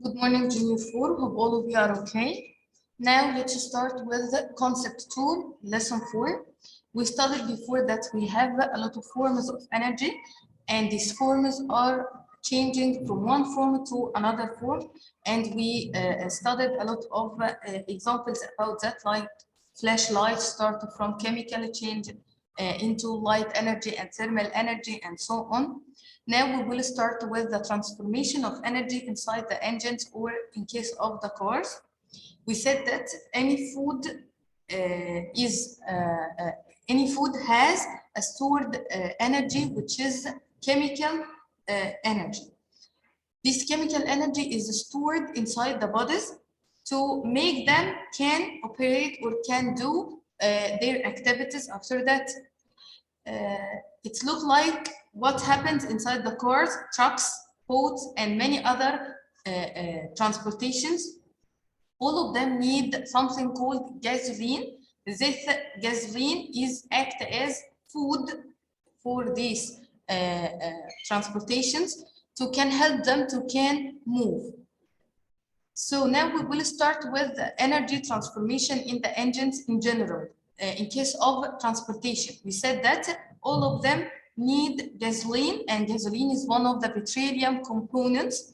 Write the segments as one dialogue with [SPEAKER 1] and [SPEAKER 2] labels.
[SPEAKER 1] Good morning, Junior 4. Hope all of you are okay. Now let's start with concept 2, lesson 4. We studied before that we have a lot of forms of energy, and these forms are changing from one form to another form. And we studied a lot of examples about that, like flashlight start from chemical change into light energy and thermal energy and so on. Now we will start with the transformation of energy inside the engines, or in case of the cars. We said that any food has a stored energy, which is chemical energy. This chemical energy is stored inside the bodies to make them can operate or can do their activities after that. It looks like what happens inside the cars, trucks, boats, and many other transportations. All of them need something called gasoline. This gasoline is act as food for these transportations to can help them to can move. So now we will start with the energy transformation in the engines in general. In case of transportation, we said that all of them need gasoline, and gasoline is one of the petroleum components.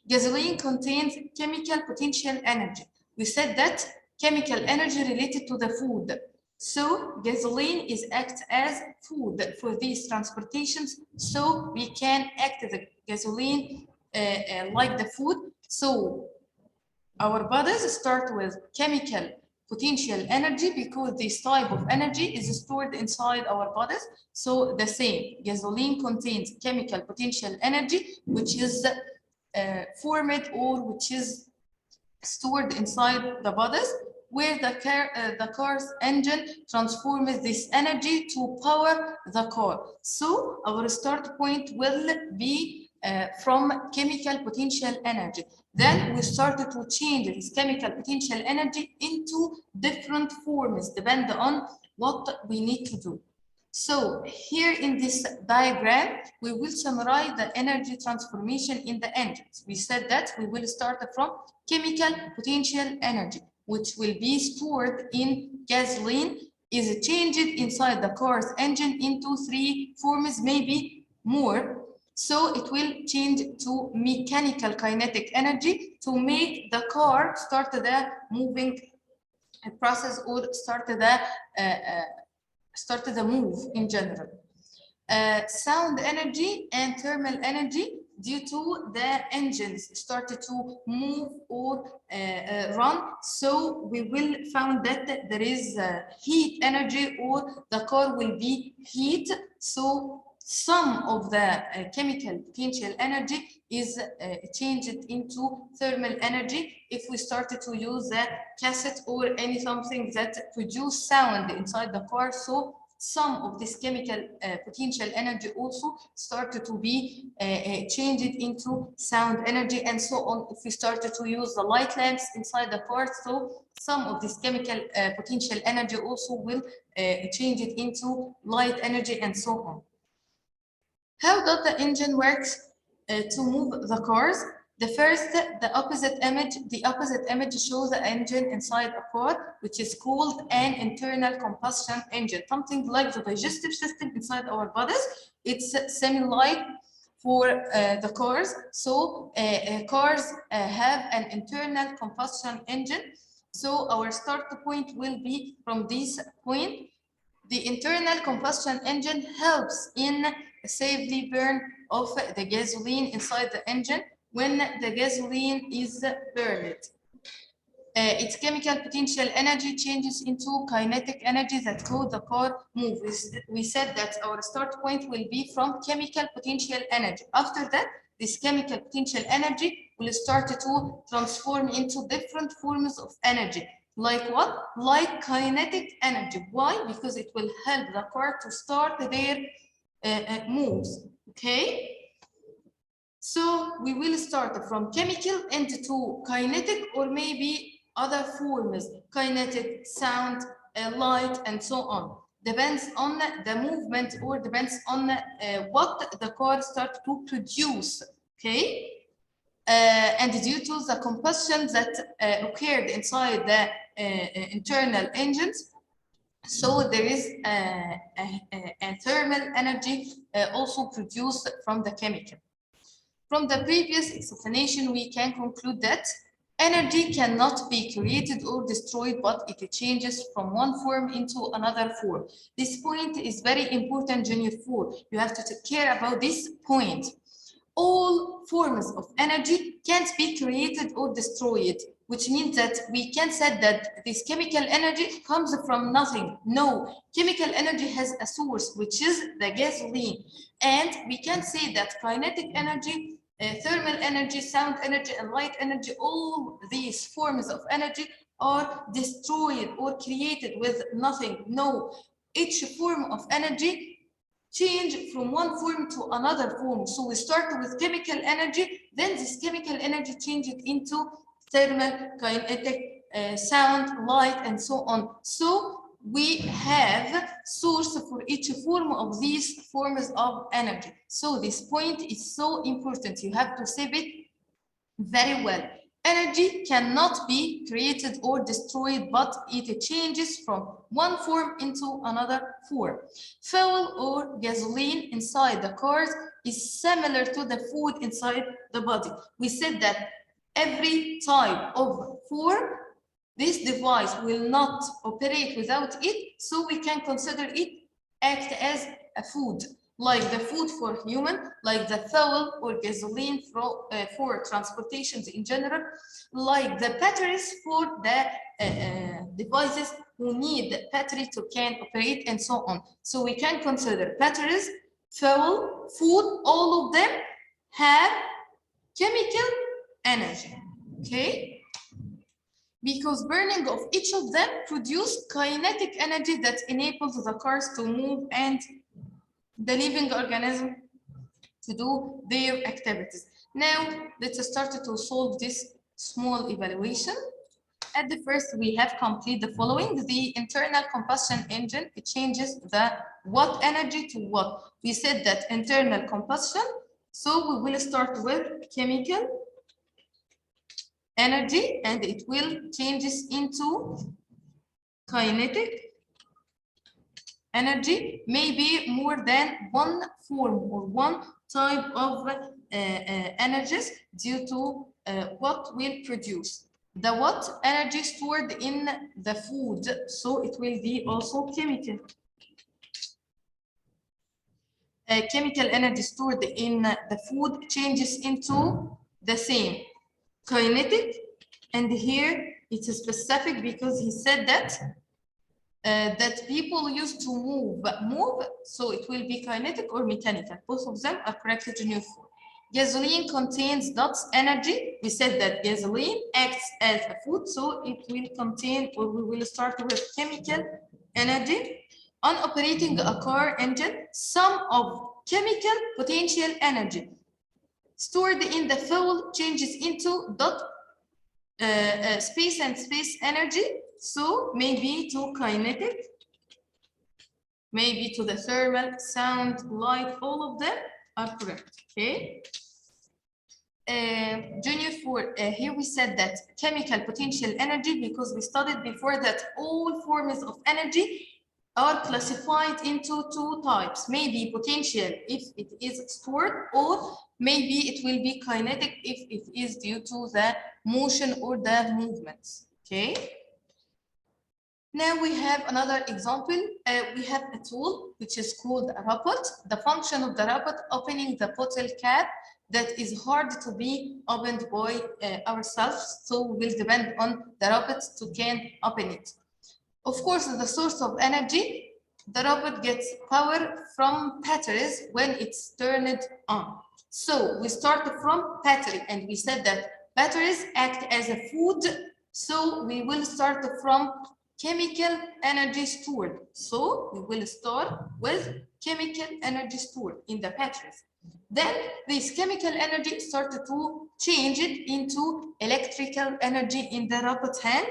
[SPEAKER 1] Gasoline contains chemical potential energy. We said that chemical energy related to the food. So gasoline is act as food for these transportations. So we can act the gasoline like the food. So our bodies start with chemical potential energy because this type of energy is stored inside our bodies. So the same, gasoline contains chemical potential energy, which is formed or which is stored inside the bodies, where the car's engine transforms this energy to power the car. So our start point will be from chemical potential energy. Then we started to change this chemical potential energy into different forms, depending on what we need to do. So here in this diagram, we will summarize the energy transformation in the engines. We said that we will start from chemical potential energy, which will be stored in gasoline, is changed inside the car's engine into three forms, maybe more. So it will change to mechanical kinetic energy to make the car start the moving process or start the move in general. Sound energy and thermal energy, due to the engines started to move or run. So we will find that there is heat energy, or the car will be heat. So some of the chemical potential energy is changed into thermal energy if we started to use a cassette or any something that produce sound inside the car. So some of this chemical potential energy also started to be changed into sound energy, and so on. If we started to use the light lamps inside the car, so some of this chemical potential energy also will change it into light energy, and so on. How does the engine works to move the cars? The opposite image shows the engine inside a car, which is called an internal combustion engine, something like the digestive system inside our bodies. It's semi-like for the cars. So cars have an internal combustion engine. So our start point will be from this point. The internal combustion engine helps in safely burn of the gasoline inside the engine when the gasoline is burned. Its chemical potential energy changes into kinetic energy that cause the car move. We said that our start point will be from chemical potential energy. After that, this chemical potential energy will start to transform into different forms of energy. Like what? Like kinetic energy. Why? Because it will help the car to start their moves. Okay? So we will start from chemical into kinetic, or maybe other forms, kinetic, sound, light, and so on. Depends on the movement, or depends on what the car starts to produce. Okay? and due to the combustion that occurred inside the internal engines, so there is a thermal energy also produced from the chemical. From the previous explanation, we can conclude that energy cannot be created or destroyed, but it changes from one form into another form. This point is very important, Junior 4. You have to take care about this point. All forms of energy can't be created or destroyed, which means that we can't say that this chemical energy comes from nothing. No, chemical energy has a source, which is the gasoline. And we can say that kinetic energy, thermal energy, sound energy, and light energy, all these forms of energy are destroyed or created with nothing. No, each form of energy change from one form to another form. So we start with chemical energy, then this chemical energy changes into thermal, kinetic, sound, light, and so on. So we have source for each form of these forms of energy. So this point is so important. You have to save it very well. Energy cannot be created or destroyed, but it changes from one form into another form. Fuel or gasoline inside the cars is similar to the food inside the body. We said that every type of form, this device will not operate without it, so we can consider it act as a food, like the food for human, like the fuel or gasoline for transportations in general, like the batteries for the devices who need battery to can operate, and so on. So we can consider batteries, fuel, food, all of them have chemical energy, okay? Because burning of each of them produce kinetic energy that enables the cars to move and the living organism to do their activities. Now, let's start to solve this small evaluation. At the first, we have complete the following. The internal combustion engine, it changes the what energy to what. We said that internal combustion, so we will start with chemical energy, and it will changes into kinetic energy, maybe more than one form or one type of energies due to what will produce. The what energy stored in the food, so it will be also chemical. Chemical energy stored in the food changes into the same kinetic, and here it's specific because he said that that people used to move, so it will be kinetic or mechanical. Both of them are correct, Junior 4. Gasoline contains lots energy. We said that gasoline acts as a food, so it will contain, or we will start with chemical energy. On operating a car engine, some of chemical potential energy stored in the fuel changes into dot space and space energy. So maybe to kinetic, maybe to the thermal, sound, light, all of them are correct, okay? Junior 4, here we said that chemical potential energy, because we studied before that all forms of energy are classified into two types. Maybe potential if it is stored, or maybe it will be kinetic if it is due to the motion or the movements, okay? Now we have another example. We have a tool which is called a robot. The function of the robot, opening the bottle cap that is hard to be opened by ourselves. So we will depend on the robot to can open it. Of course, the source of energy, the robot gets power from batteries when it's turned on. So we start from battery, and we said that batteries act as a food. So we will start from chemical energy stored. So we will start with chemical energy stored in the batteries. Then this chemical energy started to change it into electrical energy in the robot's hand,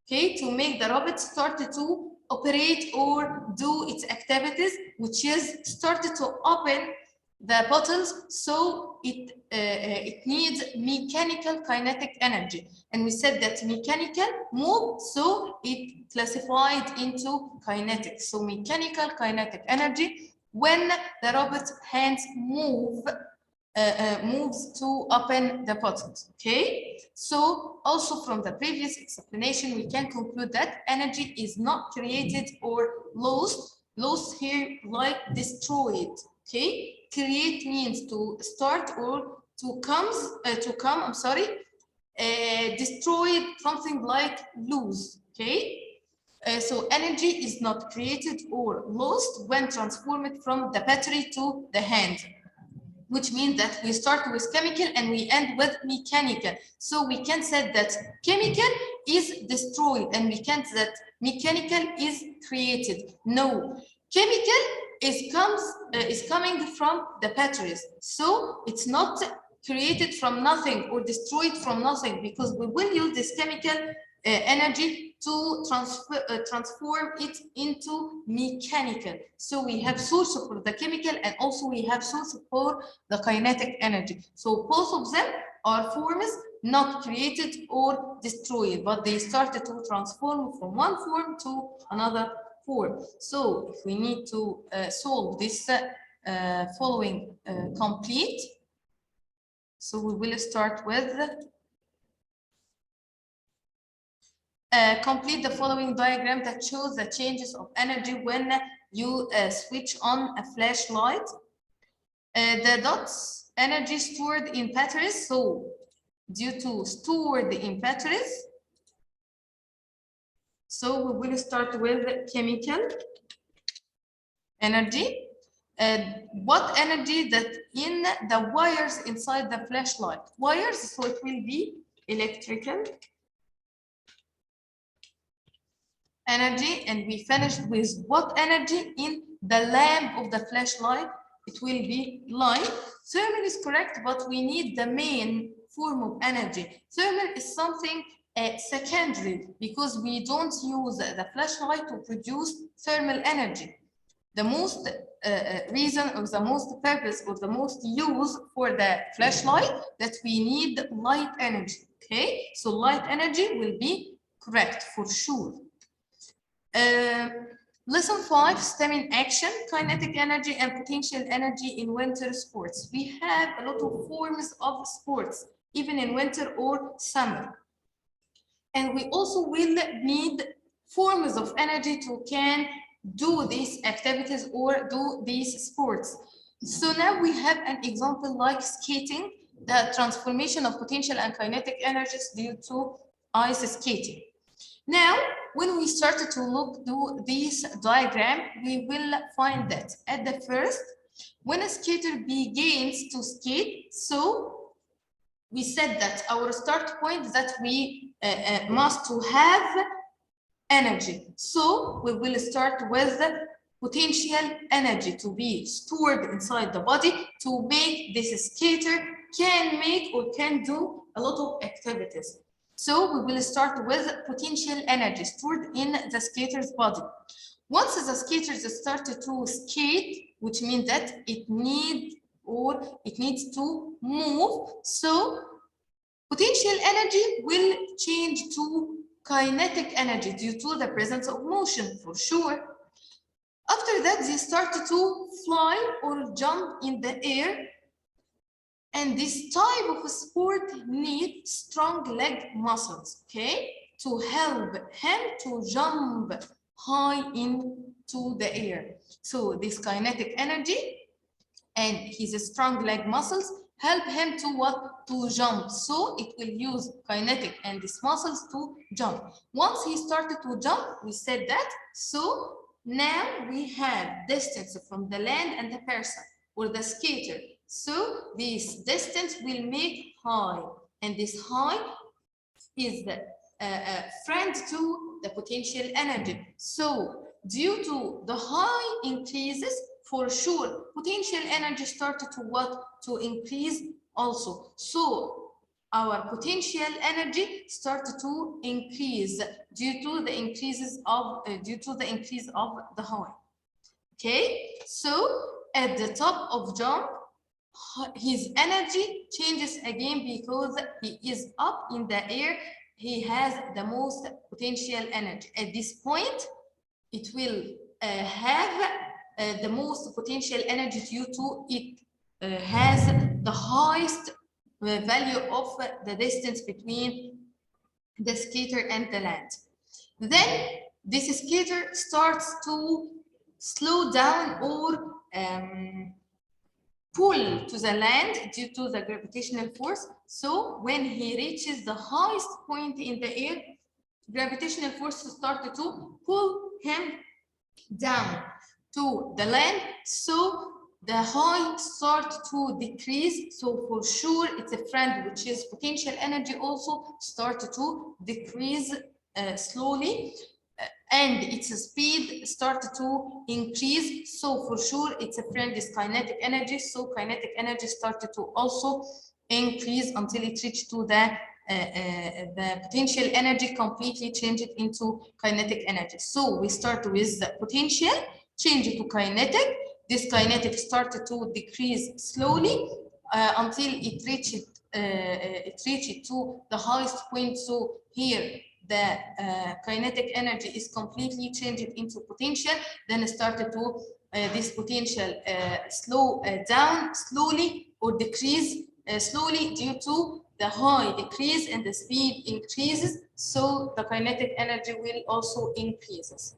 [SPEAKER 1] okay, to make the robot start to operate or do its activities, which is started to open the bottles, so it needs mechanical kinetic energy. And we said that mechanical move, so it classified into kinetic. So mechanical kinetic energy when the robot's hands moves to open the bottles. Okay, so also from the previous explanation we can conclude that energy is not created or lost here like destroyed. Okay, create means to start or to come, I'm sorry, destroyed, something like lose. Okay, so energy is not created or lost when transformed from the battery to the hand, which means that we start with chemical and we end with mechanical. So we can say that chemical is destroyed and we can't say that mechanical is created. No, chemical is coming from the batteries. So it's not created from nothing or destroyed from nothing, because we will use this chemical energy to transform it into mechanical. So we have source for the chemical and also we have source for the kinetic energy. So both of them are forms not created or destroyed, but they started to transform from one form to another form. So if we need to solve this following complete, so we will start with complete the following diagram that shows the changes of energy when you switch on a flashlight. The dots, energy stored in batteries. So due to stored in batteries, so we will start with chemical energy. What energy that in the wires inside the flashlight? Wires, so it will be electrical energy, and we finished with what energy in the lamp of the flashlight? It will be light. Thermal is correct, but we need the main form of energy. Thermal is something secondary, because we don't use the flashlight to produce thermal energy. The most reason or the most purpose or the most use for the flashlight that we need light energy. Okay, so light energy will be correct for sure. Lesson 5, STEM in action, kinetic energy and potential energy in winter sports. We have a lot of forms of sports, even in winter or summer. And we also will need forms of energy to can do these activities or do these sports. So now we have an example like skating, the transformation of potential and kinetic energies due to ice skating. Now, when we started to look through this diagram, we will find that at the first, when a skater begins to skate, so we said that our start point that we must to have energy. So we will start with the potential energy to be stored inside the body to make this skater can make or can do a lot of activities. So we will start with potential energy stored in the skater's body. Once the skaters started to skate, which means that it needs to move, so potential energy will change to kinetic energy due to the presence of motion, for sure. After that, they started to fly or jump in the air. And this type of sport needs strong leg muscles, okay, to help him to jump high into the air. So this kinetic energy and his strong leg muscles help him to what? To jump. So it will use kinetic and these muscles to jump. Once he started to jump, we said that. So now we have distance from the land and the person or the skater. So this distance will make high, and this high is the friend to the potential energy. So due to the high increases, for sure, potential energy started to what? To increase also. So our potential energy started to increase due to the increase of the high. Okay, so at the top of jump, his energy changes again because he is up in the air. He has the most potential energy. At this point, it will have the most potential energy due to it has the highest value of the distance between the skater and the land. Then this skater starts to slow down or pull to the land due to the gravitational force. So when he reaches the highest point in the air, gravitational force started to pull him down to the land. So the height start to decrease. So for sure, it's a friend, which is potential energy, also started to decrease slowly. And its speed started to increase. So for sure, its a friend is kinetic energy. So kinetic energy started to also increase until it reached to the potential energy completely changed into kinetic energy. So we start with the potential, change it to kinetic. This kinetic started to decrease slowly until it reached to the highest point. So here the kinetic energy is completely changed into potential. Then started to this potential slow down slowly or decrease slowly due to the high decrease and the speed increases. So the kinetic energy will also increases.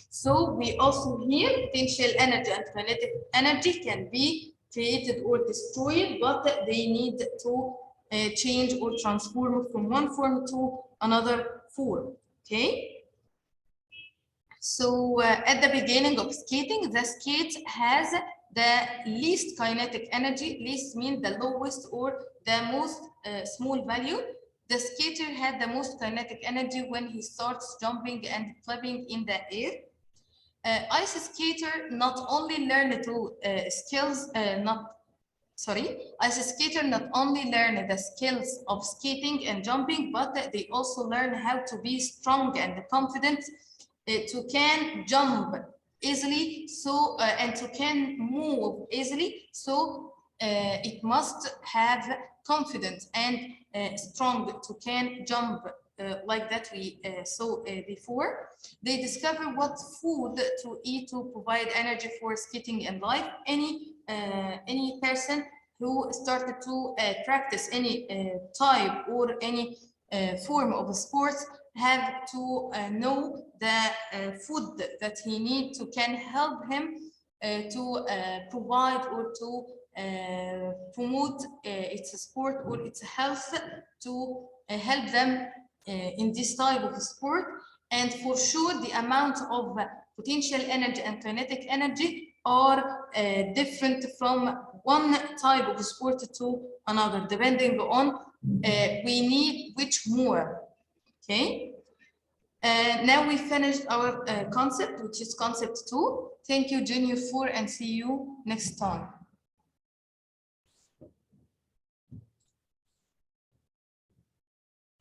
[SPEAKER 1] So we also here potential energy and kinetic energy can be created or destroyed, but they need to change or transform from one form to another form. Okay. So at the beginning of skating, the skate has the least kinetic energy. Least means the lowest or the most small value. The skater had the most kinetic energy when he starts jumping and flipping in the air. Ice skater not only learn to ice skater not only learn the skills of skating and jumping, but they also learn how to be strong and confident to can jump easily, so and to can move easily. So it must have confidence and strong to can jump like that we saw before. They discover what food to eat to provide energy for skating and life. Any person who started to practice any type or any form of sports have to know the food that he needs to can help him to provide or to promote its sport or its health, to help them in this type of sport. And for sure, the amount of potential energy and kinetic energy are different from one type of sport to another, depending on we need which more. Okay. Now we finished our concept, which is concept 2. Thank you, Junior 4, and see you next time.